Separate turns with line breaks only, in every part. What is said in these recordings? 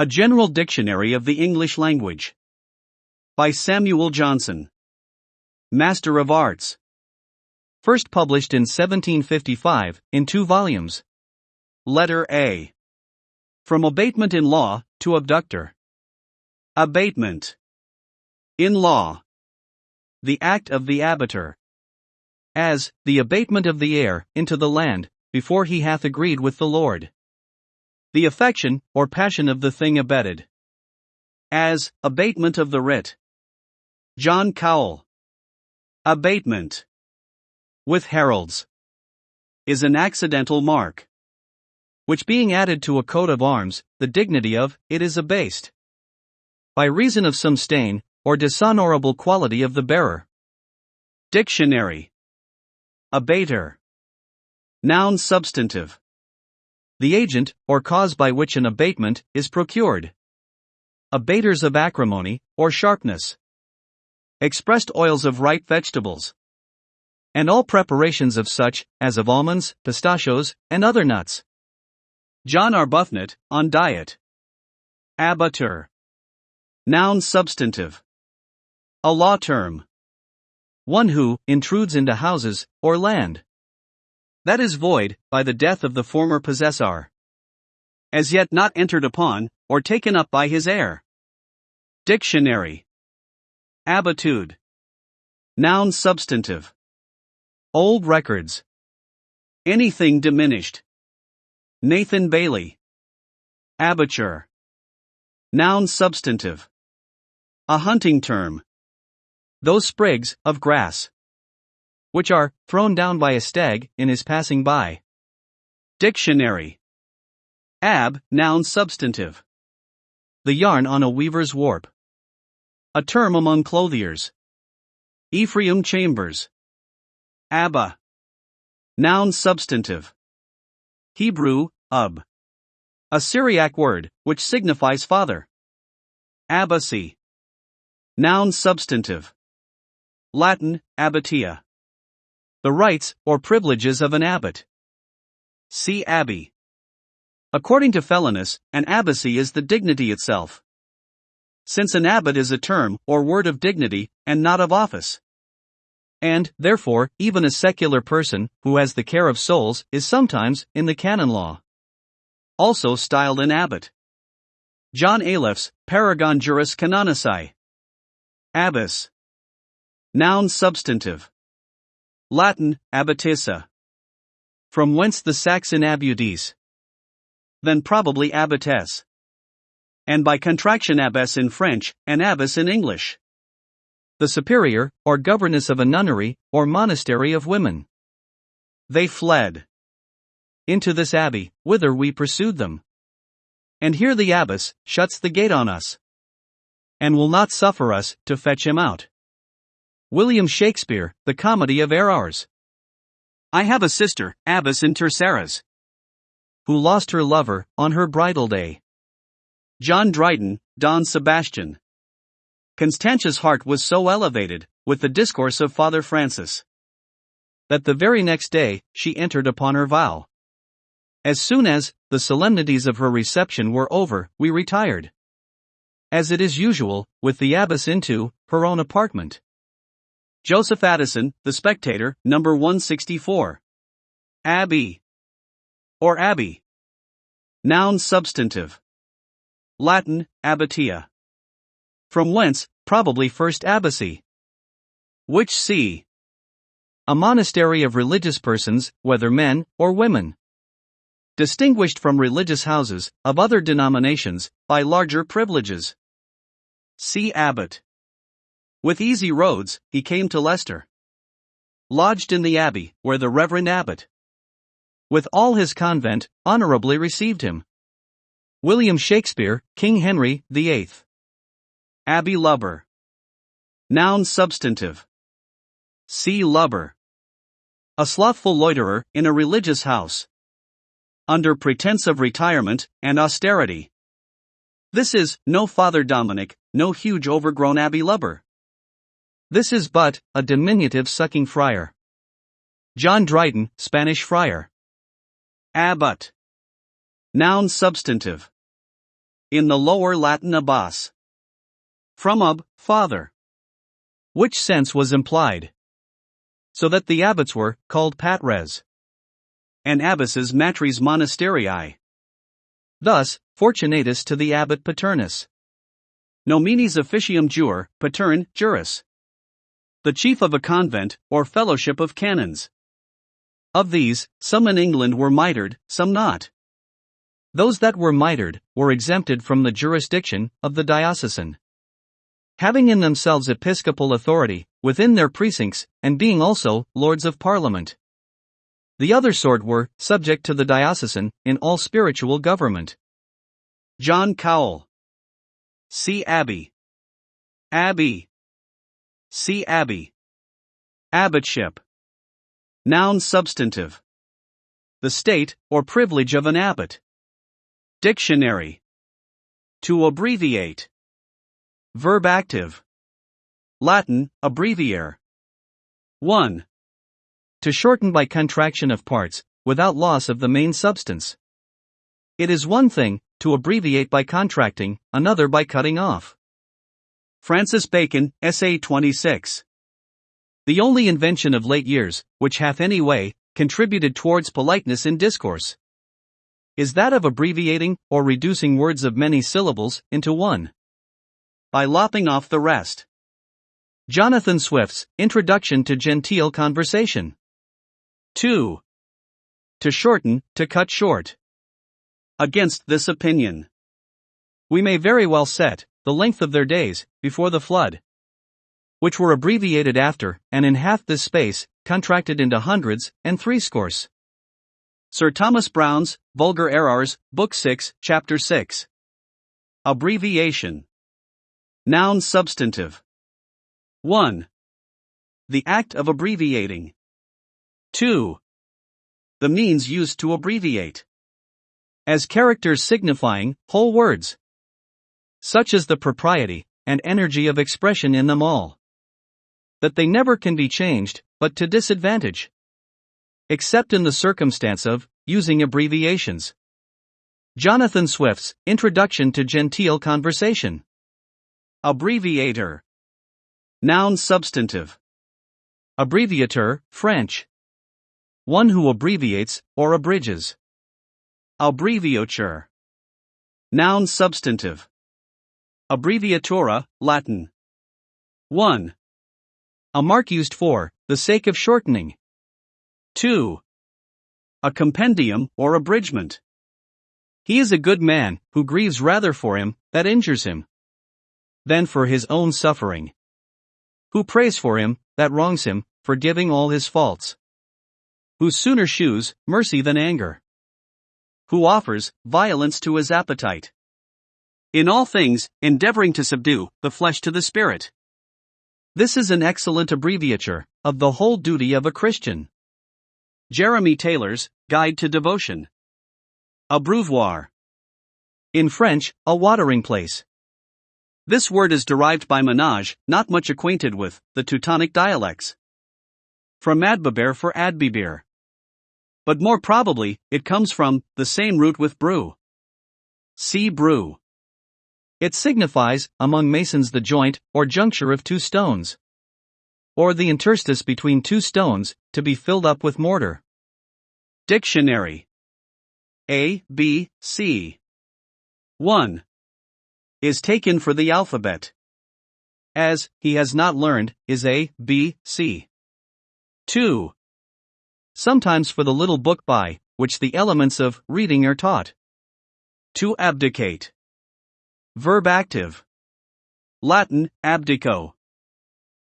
A General Dictionary of the English Language. By Samuel Johnson. Master of Arts.
First published in 1755, in 2 volumes.
Letter A. From abatement in law, to abductor. Abatement. In law. The act of the abator.
As, the abatement of the heir, into the land, before he hath agreed with the Lord.
The affection, or passion of the thing abated. As, abatement of the writ. John Cowell. Abatement. With heralds. Is an accidental mark.
Which being added to a coat of arms, the dignity of it is abased. By reason of some stain, or dishonorable quality of the bearer.
Dictionary. Abater. Noun substantive.
The agent, or cause by which an abatement is procured. Abaters of acrimony, or sharpness.
Expressed oils of ripe vegetables.
And all preparations of such, as of almonds, pistachios, and other nuts.
John Arbuthnot, on diet. Abateur. Noun substantive. A law term.
One who intrudes into houses, or land.
That is void, by the death of the former possessor. As yet not entered upon, or taken up by his heir. Dictionary. Abitude. Noun substantive.
Old records.
Anything diminished. Nathan Bailey. Abature. Noun substantive. A hunting term.
Those sprigs of grass which are thrown down by a stag in his passing by.
Dictionary. Noun substantive.
The yarn on a weaver's warp.
A term among clothiers. Ephraim Chambers. Abba. Noun substantive. Hebrew, ub. A Syriac word, which signifies father. Abbacy. Noun substantive. Latin, abbatia.
The rights, or privileges of an abbot.
See abbey. According to Fellinus, an abbacy is the dignity itself. Since an abbot is a term, or word of dignity, and not of office.
And, therefore, even a secular person, who has the care of souls, is sometimes, in the canon law,
also styled an abbot. John Alepht's, Paragon Juris Canonici. Abbess. Noun substantive. Latin, abbatissa.
From whence the Saxon abbudis.
Then probably abbotess. And by contraction abbess in French, and abbess in English.
The superior, or governess of a nunnery, or monastery of women.
They fled
into this abbey, whither we pursued them. And here the abbess shuts the gate on us, and will not suffer us to fetch him out. William Shakespeare, The Comedy of Errors.
I have a sister, abbess in Terceras,
who lost her lover on her bridal day.
John Dryden, Don Sebastian. Constantia's heart was so elevated, with the discourse of Father Francis,
that the very next day, she entered upon her vow. As soon as the solemnities of her reception were over, we retired, as it is usual, with the abbess into her own apartment.
Joseph Addison, The Spectator, number 164. Abbey. Or abbey. Noun substantive. Latin, abbatia.
From whence, probably first abbacy.
Which see.
A monastery of religious persons, whether men or women. Distinguished from religious houses, of other denominations, by larger privileges.
See abbot. With easy roads, he came to Leicester. Lodged in the abbey, where the Reverend Abbot,
with all his convent, honorably received him. William Shakespeare, King Henry VIII.
Abbey lubber. Noun substantive. See lubber. A slothful loiterer, in a religious house, under pretense of retirement and austerity. This is no Father Dominic, no huge overgrown abbey lubber.
This is but a diminutive sucking friar. John Dryden, Spanish friar.
Abbot. Noun substantive. in the Lower Latin abbas. From ab, father.
Which sense was implied? So that the abbots were called patres,
and abbesses matris monasterii.
Thus, Fortunatus to the abbot paternus.
Nominis officium jur, patern, juris. The chief of a convent, or fellowship of canons. Of these, some in England were mitred, some not.
Those that were mitred were exempted from the jurisdiction of the diocesan, having in themselves episcopal authority within their precincts, and being also lords of parliament. The other sort were subject to the diocesan in all spiritual government.
John Cowell. See Abbey. Abbey. See Abbey. Abbotship. Noun substantive. The state, or privilege of an abbot. Dictionary. To abbreviate. Verb active. Latin, abbreviare. 1.
To shorten by contraction of parts, without loss of the main substance. It is one thing to abbreviate by contracting, another by cutting off.
Francis Bacon, Essay 26. The only invention of late years, which hath any way contributed towards politeness in discourse, is that of abbreviating or reducing words of many syllables into one, by lopping off the rest.
Jonathan Swift's Introduction to Genteel Conversation.
2. To shorten, to cut short. Against this opinion,
we may very well set the length of their days before the flood, which were abbreviated after, and in half this space, contracted into hundreds and threescores.
Sir Thomas Browne's Vulgar Errors, Book 6, Chapter 6. Abbreviation. Noun substantive. 1. The act of abbreviating. 2. The means used to abbreviate.
As characters signifying whole words, such as the propriety and energy of expression in them all, that they never can be changed, but to disadvantage, except in the circumstance of using abbreviations. Jonathan Swift's Introduction to Genteel Conversation.
Abbreviator. Noun substantive.
Abbreviateur, French. One who abbreviates or abridges.
Abbreviature. Noun substantive. Abbreviatura, Latin. 1.
A mark used for the sake of shortening.
2. A compendium or abridgment.
He is a good man who grieves rather for him that injures him than for his own suffering, who prays for him that wrongs him, forgiving all his faults, who sooner shews mercy than anger,
who offers violence to his appetite. In all things, endeavoring to subdue the flesh to the spirit.
This is an excellent abbreviature of the whole duty of a Christian.
Jeremy Taylor's Guide to Devotion. Abreuvoir.
In French, a watering place.
This word is derived by Menage, not much acquainted with the Teutonic dialects, from adbeber for adbeber. But more probably, it comes from the same root with brew. See brew.
It signifies, among masons, the joint or juncture of two stones, or the interstice between two stones, to be filled up with mortar.
Dictionary. A, B, C. 1. Is taken for the alphabet. As, he has not learned, is A, B, C. 2.
Sometimes for the little book by which the elements of reading are taught.
To abdicate. Verb active. Latin, abdico.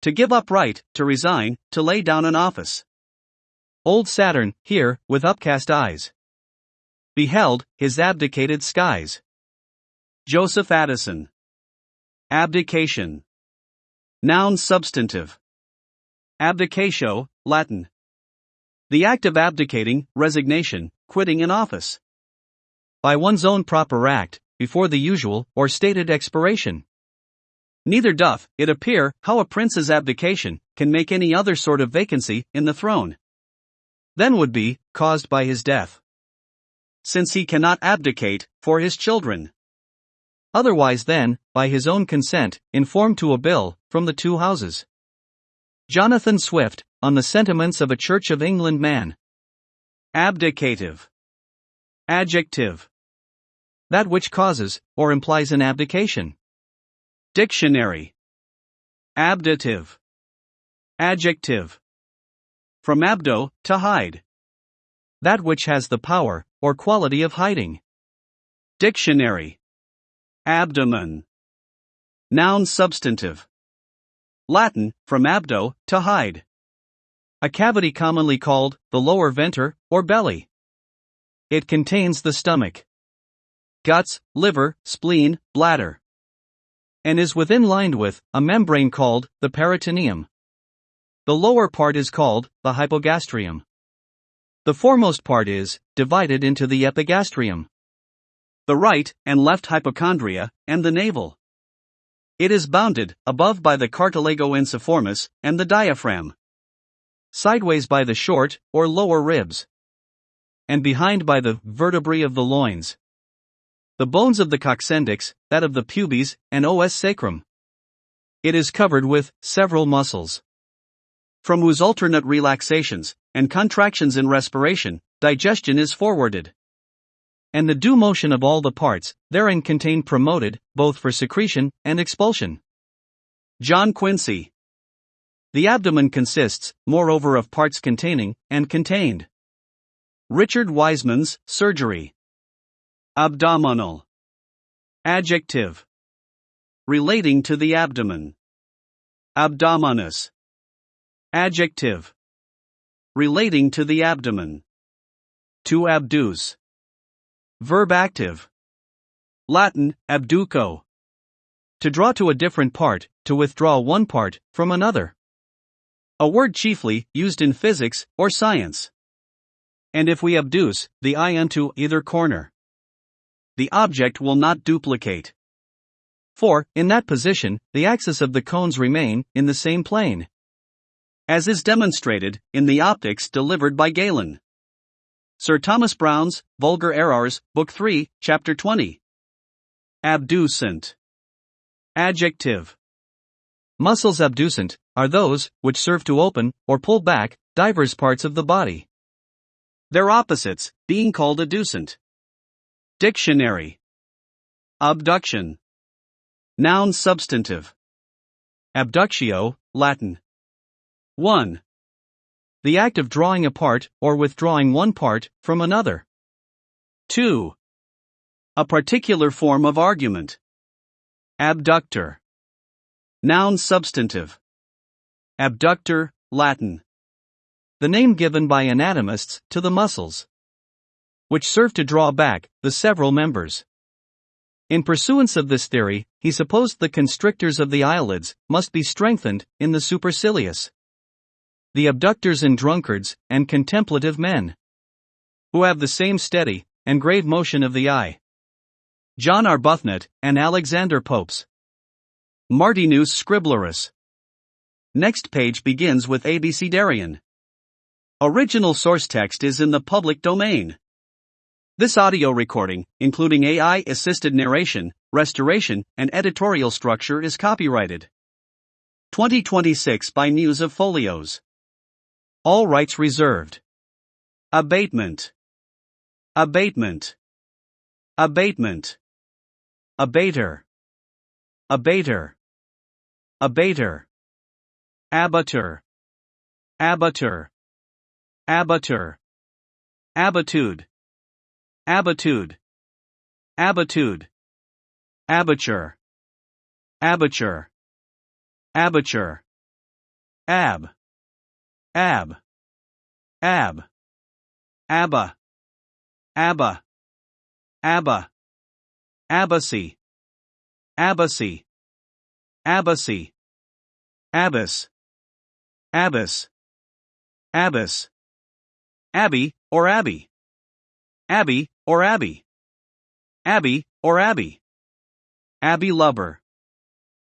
To give up right, to resign, to lay down an office.
Old Saturn, here, with upcast eyes, beheld his abdicated skies.
Joseph Addison. Abdication. Noun substantive. Abdicatio, Latin. The act of abdicating, resignation, quitting an office.
By one's own proper act, before the usual or stated expiration.
Neither doth it appear how a prince's abdication can make any other sort of vacancy in the throne
than would be caused by his death,
since he cannot abdicate for his children.
otherwise than, by his own consent, informed to a bill, from the two houses. Jonathan Swift, on the sentiments of a Church of England man.
Abdicative. Adjective.
That which causes, or implies an abdication.
Dictionary. Abdative. Adjective. From abdo, to hide.
That which has the power, or quality of hiding.
Dictionary. Abdomen. Noun substantive. Latin, from abdo, to hide.
A cavity commonly called the lower venter, or belly. It contains the stomach, guts, liver, spleen, bladder, and is within lined with a membrane called the peritoneum. The lower part is called the hypogastrium. The foremost part is divided into the epigastrium,
the right and left hypochondria, and the navel. It is bounded above by the cartilago ensiformis and the diaphragm,
sideways by the short or lower ribs, and behind by the vertebrae of the loins, the bones of the coccyx, that of the pubes, and os sacrum. It is covered with several muscles,
from whose alternate relaxations and contractions in respiration, digestion is forwarded.
And the due motion of all the parts therein contained promoted, both for secretion and expulsion.
John Quincy.
The abdomen consists, moreover, of parts containing and contained.
Richard Wiseman's Surgery. Abdominal. Adjective. Relating to the abdomen. Abdominis. Adjective. Relating to the abdomen. To abduce. Verb active. Latin, abduco.
To draw to a different part, to withdraw one part from another.
A word chiefly used in physics or science. And if we abduce the eye unto either corner, the object will not duplicate.
For, in that position, the axis of the cones remain in the same plane,
as is demonstrated in the optics delivered by Galen. Sir Thomas Browne's Vulgar Errors, Book 3, Chapter 20. Abducent. Adjective.
Muscles abducent are those which serve to open or pull back divers parts of the body.
Their opposites being called adducent. Dictionary. Abduction. Noun substantive.
Abductio, Latin.
1.
The act of drawing apart or withdrawing one part from another.
2. A particular form of argument. Abductor. Noun substantive. Abductor, Latin.
The name given by anatomists to the muscles, which serve to draw back the several members. In pursuance of this theory, he supposed the constrictors of the eyelids must be strengthened in the supercilious. The abductors in drunkards and contemplative men, who have the same steady and grave motion of the eye.
John Arbuthnot and Alexander Popes. Martinus Scriblerus. Next page begins with Abecedarian. Original source text is in the public domain. This audio recording, including AI-assisted narration, restoration, and editorial structure, is copyrighted 2026 by News of Folios. All rights reserved. Abatement. Abatement. Abatement. Abater. Abater. Abater. Abatur. Abatur. Abatur. Abitude. Abitude. Abitude. Abature. Abature. Abature. Ab. Ab. Ab. Abba. Abba. Abba. Abbacy. Abbacy. Abbacy. Abbess. Abbess. Abbess. Abbey, or Abbey. Abbey, or Abbey. Abbey, or Abbey. Abbey lubber.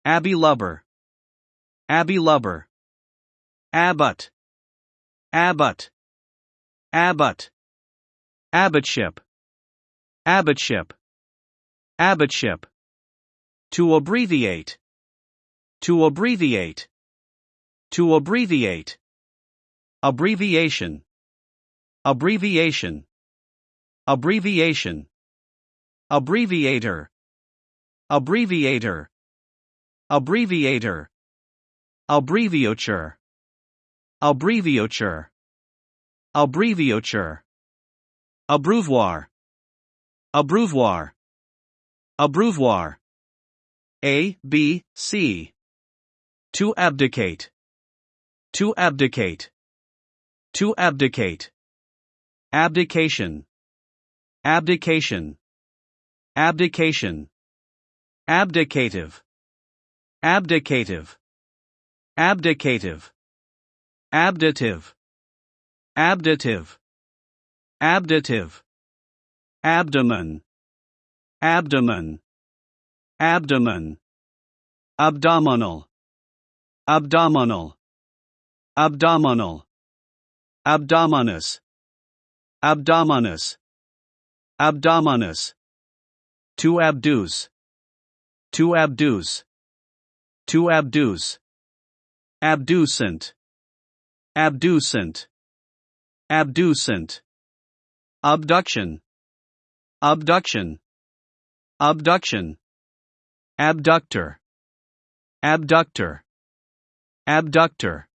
Abbey lubber. Abbey lubber. Abbot. Abbot. Abbot. Abbotship. Abbotship. Abbotship. To abbreviate. To abbreviate. To abbreviate. Abbreviation. Abbreviation. Abbreviation. Abbreviator. Abbreviator. Abbreviator. Abbreviature. Abbreviature. Abbreviature. Abreuvoir. Abreuvoir. Abreuvoir. A, B, C. To abdicate. To abdicate. To abdicate. Abdication. Abdication. Abdication. Abdicative. Abdicative. Abdicative. Abdative. Abdative. Abdative. Abdomen. Abdomen. Abdomen. Abdominal. Abdominal. Abdominal. Abdominus. Abdominus. Abdominus. To abduce. To abduce. To abduce. Abducent. Abducent. Abducent. Abduction. Abduction. Abduction. Abductor. Abductor. Abductor.